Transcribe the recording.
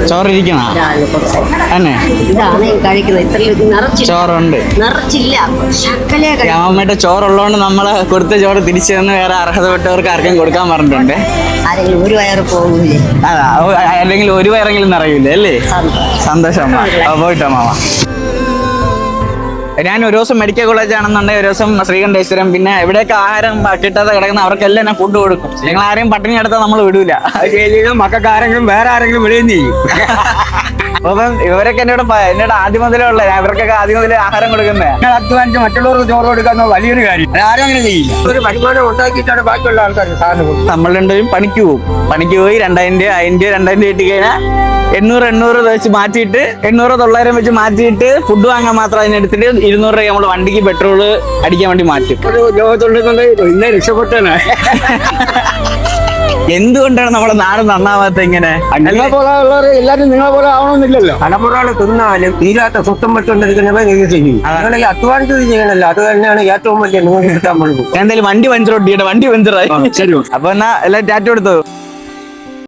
ചോറിരിക്കണ തന്നെ ഇതാണ് കഴിക്കുന്നത്. ഇത്രയും ചോറുണ്ട്, നിറച്ചില്ല. ശക്കലേ അമ്മയുടെ ചോറുള്ളതുകൊണ്ട് നമ്മള് കൊടുത്ത ചോറ് തിരിച്ചു തന്ന് വേറെ അർഹതപ്പെട്ടവർക്ക് ആർക്കും കൊടുക്കാൻ പറഞ്ഞിട്ടുണ്ട്. ആരെങ്കിലും ഒരു വയറ് പോകൂലേ? അതാ, അല്ലെങ്കിൽ ഒരു വയറെങ്കിലും നിറയൂലേ അല്ലേ? സന്തോഷം. പോയിട്ടോ മാമ. ഞാൻ ഒരു ദിവസം മെഡിക്കൽ കോളേജ് ആണെന്നുണ്ടെങ്കിൽ ഒരു ദിവസം ശ്രീകണ്ഠേശ്വരം, പിന്നെ എവിടെയൊക്കെ ആഹാരം കിട്ടാതെ കിടക്കുന്ന അവർക്കെല്ലാം ഞാൻ ഫുഡ് കൊടുക്കും. നിങ്ങൾ ആരെയും പട്ടിണി എടുത്താൽ നമ്മൾ വിടൂല. മക്കൾക്ക് ആരെങ്കിലും വേറെ ആരെങ്കിലും വിടുകയും ചെയ്യും. അപ്പം ഇവരൊക്കെ എന്നോട് ആദ്യം മുതലുള്ള ഇവർക്കൊക്കെ ആദ്യം മുതലേ ആഹാരം കൊടുക്കുന്നത്. അധ്വാനിച്ച് മറ്റുള്ളവർക്ക് ചോറ് കൊടുക്കുന്ന വലിയൊരു കാര്യം. ആരും അങ്ങനെ ചെയ്യില്ല. ഒരു വരുമാനം ഉണ്ടാക്കിയിട്ടാണ് ബാക്കിയുള്ള ആൾക്കാർ സാധനം കൊടുക്കുന്നത്. നമ്മൾ രണ്ടുപേരും പണിക്ക് പോയി 2000 രൂപ 2000 കിട്ടി കഴിഞ്ഞാൽ 800 വെച്ച് മാറ്റിയിട്ട് 800 വെച്ച് മാറ്റിയിട്ട് ഫുഡ് വാങ്ങാൻ മാത്രം അതിനെടുത്തിട്ട് 200 രൂപ നമ്മൾ വണ്ടിക്ക് പെട്രോൾ അടിക്കാൻ വേണ്ടി മാറ്റും. ഒരു ലോകത്തുണ്ടെന്നുണ്ടെങ്കിൽ ഇന്നേ രക്ഷപ്പെട്ടാണ്. എന്തുകൊണ്ടാണ് നമ്മുടെ നാട് നന്നാവാത്ത ഇങ്ങനെ? നിങ്ങളെ പോലെ ഉള്ളവർ എല്ലാവരും നിങ്ങളെ പോലെ ആവണമെന്നില്ലല്ലോ. തലമുറകൾ തിന്നാലും തീരാത്ത സ്വത്തം വെച്ചുകൊണ്ടിരിക്കുന്നവ നിങ്ങൾ ചെയ്യും. നിങ്ങൾ ഈ അധ്വാനിച്ചത് ചെയ്യണല്ലോ, അത് തന്നെയാണ് ഏറ്റവും വലിയ നിങ്ങൾക്ക് കിട്ടാൻ പോകുന്നത്. എന്തായാലും വണ്ടി പഞ്ചർ ഒട്ടിയിട്ട് വണ്ടി പഞ്ചറായി. ശരി, അപ്പൊ എന്നാ എല്ലാം ടാറ്റ കൊടുത്തു.